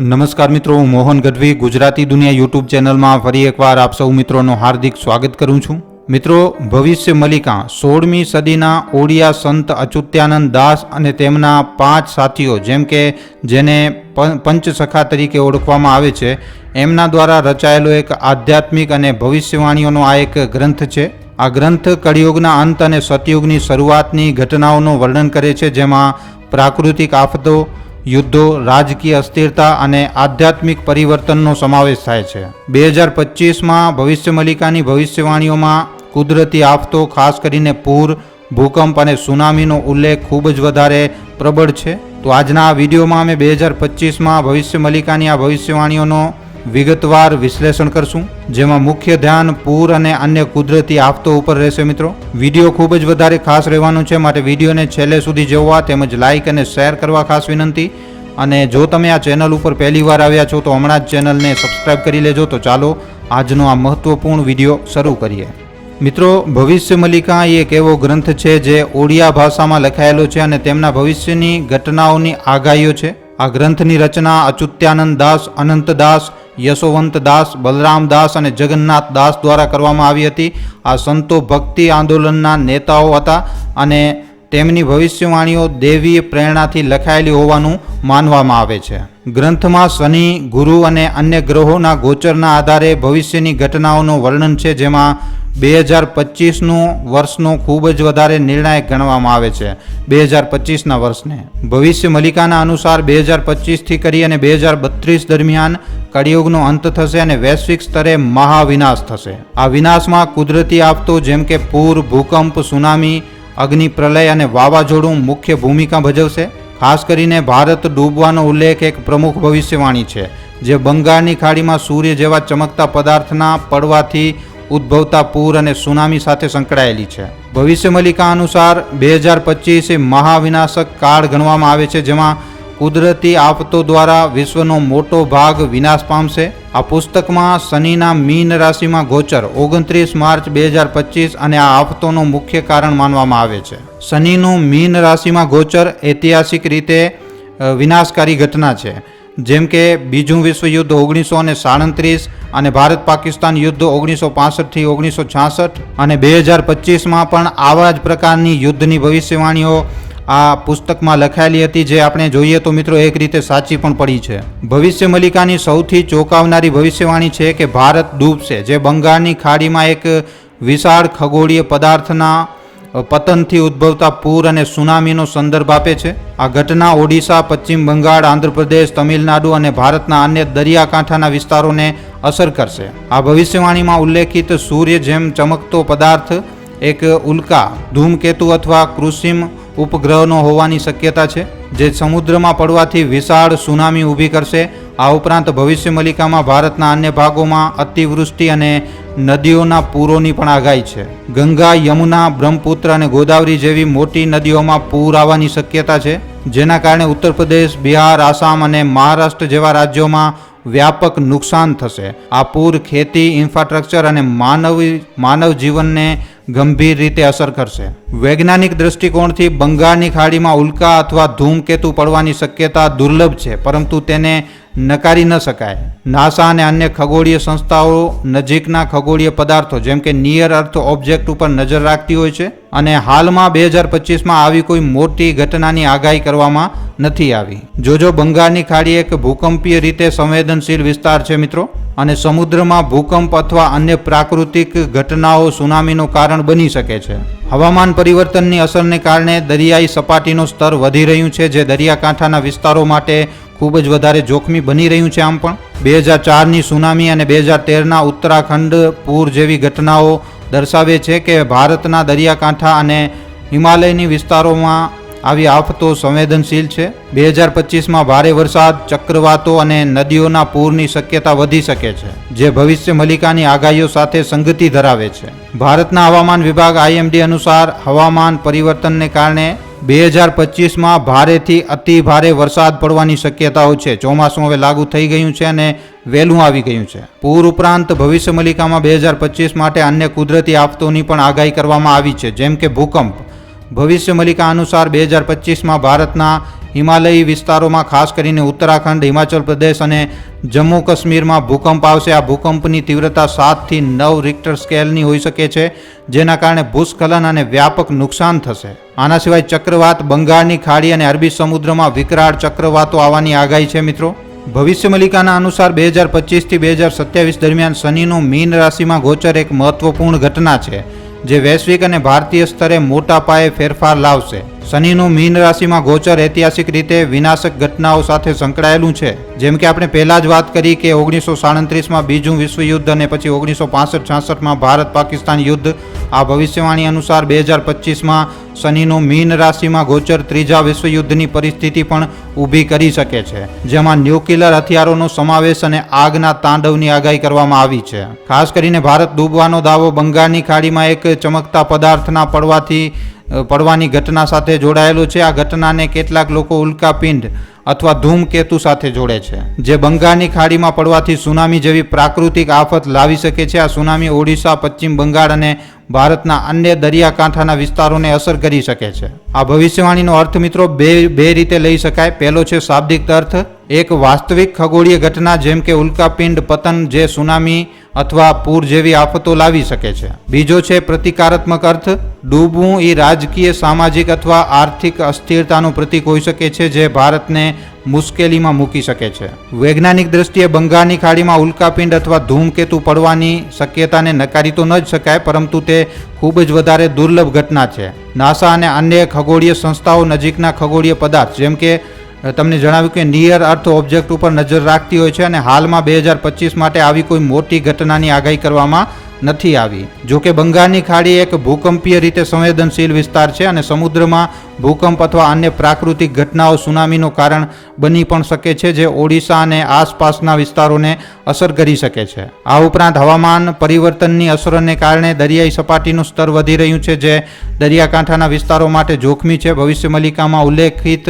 નમસ્કાર મિત્રો, હું મોહન ગઢવી ગુજરાતી દુનિયા યુટ્યુબ ચેનલમાં ફરી એકવાર આપ સૌ મિત્રોનું હાર્દિક સ્વાગત કરું છું. મિત્રો, ભવિષ્ય મલિકા 16મી સદીના ઓડિયા સંત અચ્યુતાનંદ દાસ અને તેમના 5 સાથીઓ જેમ કે જેને પંચસખા તરીકે ઓળખવામાં આવે છે, એમના દ્વારા રચાયેલો એક આધ્યાત્મિક અને ભવિષ્યવાણીઓનો આ એક ગ્રંથ છે. આ ગ્રંથ કળિયુગના અંત અને સતયુગની શરૂઆતની ઘટનાઓનું વર્ણન કરે છે, જેમાં પ્રાકૃતિક આફતો, યુદ્ધો, રાજકીય અસ્થિરતા અને આધ્યાત્મિક પરિવર્તનનો સમાવેશ થાય છે. 2025માં ભવિષ્ય મલિકાની ભવિષ્યવાણીઓમાં કુદરતી આફતો, ખાસ કરીને પૂર, ભૂકંપ અને સુનામીનો ઉલ્લેખ ખૂબ જ વધારે પ્રબળ છે. તો આજના આ વિડીયોમાં અમે 2025માં ભવિષ્ય મલિકાની આ ભવિષ્યવાણીઓનો વિગતવાર વિશ્લેષણ કરશું, જેમાં મુખ્ય ધ્યાન પૂર અને અન્ય કુદરતી આફતો ઉપર રહેશે. મિત્રો, વિડીયો ખૂબ જ વધારે ખાસ રહેવાનો છે, માટે વિડીયોને છેલ્લે સુધી જોવા તેમજ લાઇક અને શેર કરવા ખાસ વિનંતી. અને જો તમે આ ચેનલ ઉપર પહેલી વાર આવ્યા છો તો હમણાં જ ચેનલને સબસ્ક્રાઇબ કરી લેજો. તો ચાલો આજનો આ મહત્વપૂર્ણ વિડીયો શરૂ કરીએ. મિત્રો, ભવિષ્ય મલિકા એ એક એવો ગ્રંથ છે જે ઓડિયા ભાષામાં લખાયેલો છે અને તેમના ભવિષ્યની ઘટનાઓની આગાહીઓ છે. આ ગ્રંથની રચના અચ્યુતાનંદ દાસ, અનંત દાસ, યશોવંત દાસ, બલરામ દાસ અને જગન્નાથ દાસ દ્વારા કરવામાં આવી હતી. આ સંતો ભક્તિ આંદોલનના નેતાઓ હતા અને તેમની ભવિષ્યવાણીઓ દૈવીય પ્રેરણાથી લખાયેલી હોવાનું માનવામાં આવે છે. ગ્રંથમાં શનિ, ગુરુ અને અન્ય ગ્રહોના ગોચરના આધારે ભવિષ્યની ઘટનાઓનું વર્ણન છે, જેમાં 2025નું વર્ષનો ખૂબ જ વધારે નિર્ણાયક ગણવામાં આવે છે. 2025ના વર્ષને ભવિષ્ય મલિકાના અનુસાર 2025થી કરી અને 2032 દરમિયાન કળિયુગનો અંત થશે અને વૈશ્વિક સ્તરે મહાવિનાશ થશે. આ વિનાશમાં કુદરતી આફતો જેમ કે પૂર, ભૂકંપ, સુનામી, અગ્નિ પ્રલય અને વાવાઝોડું મુખ્ય ભૂમિકા ભજવશે. ખાસ કરીને ભારત ડૂબવાનો ઉલ્લેખ એક પ્રમુખ ભવિષ્યવાણી છે, જે બંગાળની ખાડીમાં સૂર્ય જેવા ચમકતા પદાર્થના પડવાથી ઉદ્ભવતા પૂર અને સુનામી સાથે સંકળાયેલી છે. ભવિષ્ય મલિકા અનુસાર 2025 એ મહાવિનાશક કાળ ગણવામાં આવે છે, જેમાં કુદરતી આફતો દ્વારા વિશ્વનો મોટો ભાગ વિનાશ પામશે. આ પુસ્તકમાં શનિના મીન રાશિમાં ગોચર 29 માર્ચ 2025 અને આ આફતોનું મુખ્ય કારણ માનવામાં આવે છે. શનિનું મીન રાશિમાં ગોચર ઐતિહાસિક રીતે વિનાશકારી ઘટના છે, જેમ કે બીજું વિશ્વ યુદ્ધ 1937 અને ભારત પાકિસ્તાન યુદ્ધ 1965થી 1966 અને 2025માં પણ આવા જ પ્રકારની યુદ્ધની ભવિષ્યવાણીઓ આ પુસ્તકમાં લખાયેલી હતી, જે આપણે જોઈએ તો મિત્રો એક રીતે સાચી પણ પડી છે. ભવિષ્ય મલિકાની સૌથી ચોંકાવનારી ભવિષ્યવાણી છે કે ભારત ડૂબશે, જે બંગાળની ખાડીમાં એક વિશાળ ખગોળીય પદાર્થના પતનથી ઉદ્ભવતા પૂર અને સુનામીનો સંદર્ભ આપે છે. આ ઘટના ઓડિશા, પશ્ચિમ બંગાળ, આંધ્રપ્રદેશ, તમિલનાડુ અને ભારતના અન્ય દરિયાકાંઠાના વિસ્તારોને અસર કરશે. આ ભવિષ્યવાણીમાં ઉલ્લેખિત સૂર્ય જેમ ચમકતો પદાર્થ એક ઉલ્કા, ધૂમકેતુ અથવા કૃત્રિમ ઉપગ્રહનો હોવાની શક્યતા છે, જે સમુદ્રમાં પડવાથી વિશાળ સુનામી ઊભી કરશે. આ ઉપરાંત ભવિષ્ય મલિકામાં ભારતના અન્ય ભાગોમાં અતિવૃષ્ટિ અને નદીઓના પૂરોની પણ આગાહી છે. ગંગા, યમુના, બ્રહ્મપુત્ર અને ગોદાવરી જેવી મોટી નદીઓમાં પૂર આવવાની શક્યતા છે, જેના કારણે ઉત્તર પ્રદેશ, બિહાર, આસામ અને મહારાષ્ટ્ર જેવા રાજ્યોમાં વ્યાપક નુકસાન થશે. આ પૂર ખેતી, ઇન્ફ્રાસ્ટ્રક્ચર અને માનવ જીવનને ગંભીર રીતે અસર કરશે. વૈજ્ઞાનિક દ્રષ્ટિકોણથી બંગાળની ખાડીમાં ઉલ્કા અથવા ધૂમકેતુ પડવાની શક્યતા દુર્લભ છે, પરંતુ તેને નકારી ન શકાય. નાસા અને અન્ય ખગોળીય સંસ્થાઓ નજીકના ખગોળીય પદાર્થો જેમ કે નિયર અર્થ ઓબ્જેક્ટ ઉપર નજર રાખતી હોય છે, અને હાલમાં 2025માં આવી કોઈ મોટી ઘટનાની આગાહી કરવામાં નથી આવી. જો બંગાળની ખાડી એક ભૂકંપીય રીતે સંવેદનશીલ વિસ્તાર છે મિત્રો, અને સમુદ્રમાં ભૂકંપ અથવા અન્ય પ્રાકૃતિક ઘટનાઓ સુનામીનું કારણ બની શકે છે. હવામાન પરિવર્તનની અસરને કારણે દરિયાઈ સપાટીનું સ્તર વધી રહ્યું છે, જે દરિયાકાંઠાના વિસ્તારો માટે ખૂબ જ વધારે જોખમી બની રહ્યું છે. આમ પણ 2004ની સુનામી અને 2013ના ઉત્તરાખંડ પૂર જેવી ઘટનાઓ દર્શાવે છે કે ભારતના દરિયાકાંઠા અને હિમાલયની વિસ્તારોમાં આવી આફતો સંવેદનશીલ છે. 2025માં ભારે વરસાદ, ચક્રવાતો અને નદીઓના પૂરની શક્યતા વધી શકે છે, જે ભવિષ્ય મલિકાની આગાહીઓ સાથે સંગતિ ધરાવે છે. ભારતના હવામાન વિભાગ IMD અનુસાર હવામાન પરિવર્તનને કારણે 2025માં ભારેથી અતિ ભારે વરસાદ પડવાની શક્યતાઓ છે. ચોમાસું હવે લાગુ થઈ ગયું છે અને વહેલું આવી ગયું છે. પૂર ઉપરાંત ભવિષ્ય મલિકામાં 2025 માટે અન્ય કુદરતી આફતોની પણ આગાહી કરવામાં આવી છે, જેમ કે ભૂકંપ, ભવિષ્ય મલિકા અનુસાર 2025માં ભારતના હિમાલયી વિસ્તારોમાં ખાસ કરીને ઉત્તરાખંડ, હિમાચલ પ્રદેશ અને જમ્મુ કાશ્મીરમાં ભૂકંપ આવશે. આ ભૂકંપની તીવ્રતા 7 થી 9 રિક્ટર સ્કેલની હોઈ શકે છે, જેના કારણે ભૂસ્ખલન અને વ્યાપક નુકસાન થશે. આના સિવાય ચક્રવાત, બંગાળની ખાડી અને અરબી સમુદ્રમાં વિકરાળ ચક્રવાતો આવવાની આગાહી છે. મિત્રો, ભવિષ્ય મલિકાના અનુસાર 2025 થી 2027 દરમિયાન શનિનું મીન રાશિમાં ગોચર એક મહત્વપૂર્ણ ઘટના છે, જે વૈશ્વિક અને ભારતીય સ્તરે મોટા પાયે ફેરફાર લાવશે. શનિનું મીન રાશિમાં ગોચર ઐતિહાસિક રીતે વિનાશક ઘટનાઓ સાથે સંકળાયેલું છે. જેમ કે આપણે પહેલા જ વાત કરી કે 1937માં બીજું વિશ્વયુદ્ધ અને પછી 1965-66માં ભારત પાકિસ્તાન યુદ્ધ. આ ભવિષ્યવાણી અનુસાર 2025માં શનિનું મીન રાશિમાં ગોચર ત્રીજા વિશ્વયુદ્ધની પરિસ્થિતિ પણ ઊભી કરી શકે છે, જેમાં ન્યુક્લિયર હથિયારોનો સમાવેશ અને આગના તાંડવની આગાહી કરવામાં આવી છે. ખાસ કરીને ભારત ડૂબવાનો દાવો બંગાળની ખાડીમાં એક ચમકતા પદાર્થના પડવાની ઘટના સાથે જોડાયેલો છે. આ ઘટનાને કેટલાક લોકો ઉલ્કાપિંડ અથવા ધૂમકેતુ સાથે જોડે છે, જે બંગાળની ખાડીમાં પડવાથી સુનામી જેવી પ્રાકૃતિક આફત લાવી શકે છે. આ સુનામી ઓડિશા, પશ્ચિમ બંગાળ અને ભારતના અન્ય દરિયાકાંઠાના વિસ્તારોને અસર કરી શકે છે. આ ભવિષ્યવાણીનો અર્થ મિત્રો બે રીતે લઈ શકાય. પહેલો છે શાબ્દિક અર્થ, એક વાસ્તવિક ખગોળીય ઘટના જેમ કે ઉલ્કાપિંડ પતન જે સુનામી અથવા પૂર જેવી આફતો લાવી શકે છે. બીજો છે પ્રતિકારાત્મક અર્થ, ડૂબવું એ રાજકીય, સામાજિક અથવા આર્થિક અસ્થિરતાનું પ્રતીક હોઈ શકે છે, જે ભારતને મુશ્કેલીમાં મૂકી શકે છે. વૈજ્ઞાનિક દ્રષ્ટિએ બંગાળની ખાડીમાં ઉલ્કાપિંડ અથવા ધૂમકેતુ પડવાની શક્યતાને નકારી તો ન જ શકાય, પરંતુ તે ખૂબ જ વધારે દુર્લભ ઘટના છે. નાસા અને અન્ય ખગોળીય સંસ્થાઓ નજીકના ખગોળીય પદાર્થ જેમ કે તમને જણાવ્યું કે નિયર અર્થ ઓબ્જેક્ટ ઉપર નજર રાખતી હોય છે, અને હાલમાં 2025 માટે આવી કોઈ મોટી ઘટનાની આગાહી કરવામાં નથી આવી. જો કે બંગાળની ખાડી એક ભૂકંપીય રીતે સંવેદનશીલ વિસ્તાર છે અને સમુદ્રમાં ભૂકંપ અથવા અન્ય પ્રાકૃતિક ઘટનાઓ સુનામીનું કારણ બની પણ શકે છે, જે ઓડિશા અને આસપાસના વિસ્તારોને અસર કરી શકે છે. આ ઉપરાંત હવામાન પરિવર્તનની અસરોને કારણે દરિયાઈ સપાટીનું સ્તર વધી રહ્યું છે, જે દરિયાકાંઠાના વિસ્તારો માટે જોખમી છે. ભવિષ્ય મલિકામાં ઉલ્લેખિત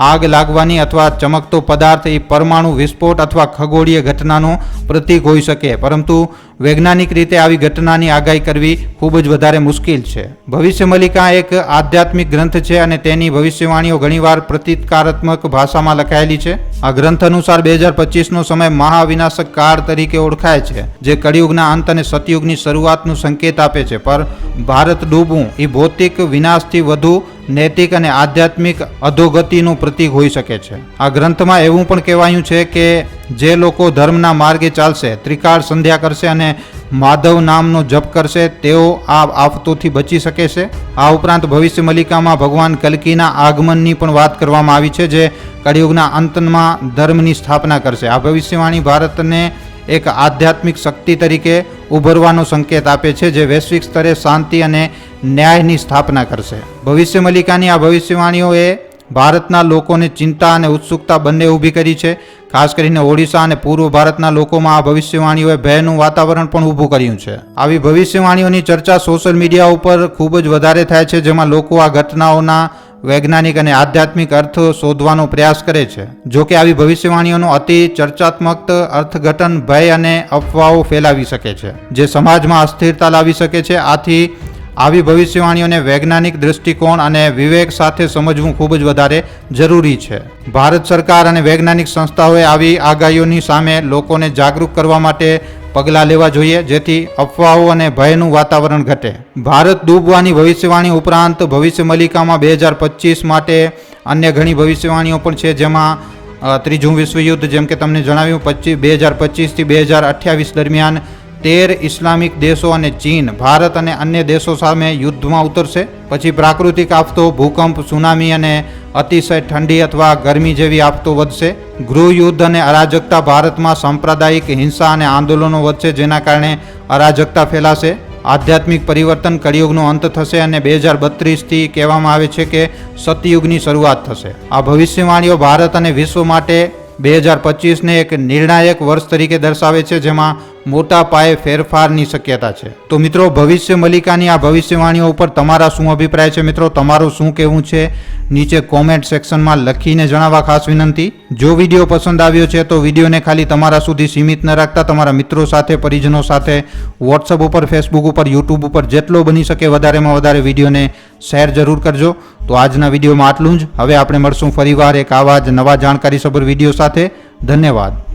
આગ લાગવાની અથવા ચમકતો પદાર્થ એ પરમાણુ વિસ્ફોટ અથવા ખગોળીય ઘટનાનું પ્રતીક હોઈ શકે, પરંતુ વૈજ્ઞાનિક રીતે આવી ઘટનાની આગાહી કરવી ખૂબ જ વધારે મુશ્કેલ છે. ભવિષ્ય મલિકા એક આધ્યાત્મિક ગ્રંથ છે અને તેની ભવિષ્યવાણીઓ ઘણીવાર પ્રતીકાત્મક ભાષામાં લખાયેલી છે. આ ગ્રંથ અનુસાર 2025નો સમય મહાવિનાશક કાળ તરીકે ઓળખાય છે, જે કળિયુગના અંત અને સતયુગની શરૂઆતનું સંકેત આપે છે. પર ભારત ડૂબવું એ ભૌતિક વિનાશથી વધુ નૈતિક અને આધ્યાત્મિક અધોગતિનું પ્રતીક હોઈ શકે છે. આ ગ્રંથમાં એવું પણ કહેવાયું છે કે જે લોકો ધર્મના માર્ગે ચાલશે, ત્રિકાળ સંધ્યા કરશે અને માધવ નામનો જપ કરશે, તેઓ આ આફતોથી બચી શકે છે. આ ઉપરાંત ભવિષ્ય મલિકામાં ભગવાન કલ્કીના આગમનની પણ વાત કરવામાં આવી છે, જે કળિયુગના અંતમાં ધર્મની સ્થાપના કરશે. આ ભવિષ્યવાણી ભારતને એક આધ્યાત્મિક શક્તિ તરીકે ઉભરવાનો સંકેત આપે છે, જે વૈશ્વિક સ્તરે શાંતિ અને ન્યાયની સ્થાપના કરશે. ભવિષ્ય મલિકાની આ ભવિષ્યવાણીઓએ ભારતના લોકોને ચિંતા અને ઉત્સુકતા બંને ઊભી કરી છે. ખાસ કરીને ઓડિશા અને પૂર્વ ભારતના લોકોમાં આ ભવિષ્યવાણીઓએ ભયનું વાતાવરણ પણ ઊભું કર્યું છે. આવી ભવિષ્યવાણીઓની ચર્ચા સોશિયલ મીડિયા ઉપર ખૂબ જ વધારે થાય છે, જેમાં લોકો આ ઘટનાઓના વૈજ્ઞાનિક અને આધ્યાત્મિક અર્થ શોધવાનો પ્રયાસ કરે છે. જો કે આવી ભવિષ્યવાણીઓનો અતિ ચર્ચાત્મક અર્થઘટન ભય અને અફવાઓ ફેલાવી શકે છે, જે સમાજમાં અસ્થિરતા લાવી શકે છે. આથી આવી ભવિષ્યવાણીઓને વૈજ્ઞાનિક દૃષ્ટિકોણ અને વિવેક સાથે સમજવું ખૂબ જ વધારે જરૂરી છે. ભારત સરકાર અને વૈજ્ઞાનિક સંસ્થાઓએ આવી આગાહીઓની સામે લોકોને જાગૃત કરવા માટે પગલાં લેવા જોઈએ, જેથી અફવાઓ અને ભયનું વાતાવરણ ઘટે. ભારત ડૂબવાની ભવિષ્યવાણી ઉપરાંત ભવિષ્ય મલિકામાં 2025 માટે અન્ય ઘણી ભવિષ્યવાણીઓ પણ છે, જેમાં ત્રીજું વિશ્વયુદ્ધ જેમ કે તમને જણાવ્યું 2025 થી 2028 દરમિયાન 13 ઇસ્લામિક દેશો અને ચીન ભારત અને અન્ય દેશો સામે યુદ્ધમાં ઉતરશે. પછી પ્રાકૃતિક આફતો, ભૂકંપ, સુનામી અને અતિશય ઠંડી અથવા ગરમી જેવી આફતો વધશે. ગૃહયુદ્ધ અને અરાજકતા, ભારતમાં સાંપ્રદાયિક હિંસા અને આંદોલનો વધશે, જેના કારણે અરાજકતા ફેલાશે. આધ્યાત્મિક પરિવર્તન, કળિયુગનો અંત થશે અને 2032થી કહેવામાં આવે છે કે સતયુગની શરૂઆત થશે. આ ભવિષ્યવાણીઓ ભારત અને વિશ્વ માટે 2025ને એક નિર્ણાયક વર્ષ તરીકે દર્શાવે છે, જેમાં મોટા પાયે ફેરફારની શક્યતા છે. તો મિત્રો, ભવિષ્ય મલિકાની આ ભવિષ્યવાણીઓ ઉપર તમારા શું અભિપ્રાય છે મિત્રો? તમારું શું કહેવું છે? નીચે કોમેન્ટ સેક્શનમાં લખીને જણાવવા ખાસ વિનંતી. જો વિડીયો પસંદ આવ્યો છે તો વિડીયોને ખાલી તમારા સુધી સીમિત ન રાખતા તમારા મિત્રો સાથે, પરિજનો સાથે, વોટ્સઅપ ઉપર, ફેસબુક ઉપર, યુટ્યુબ ઉપર જેટલો બની શકે વધારેમાં વધારે વિડીયોને શેર જરૂર કરજો. તો આજના વિડીયોમાં આટલું જ. હવે આપણે મળશું ફરીવાર એક આવા જ નવા જાણકારીસભર વિડીયો સાથે. ધન્યવાદ.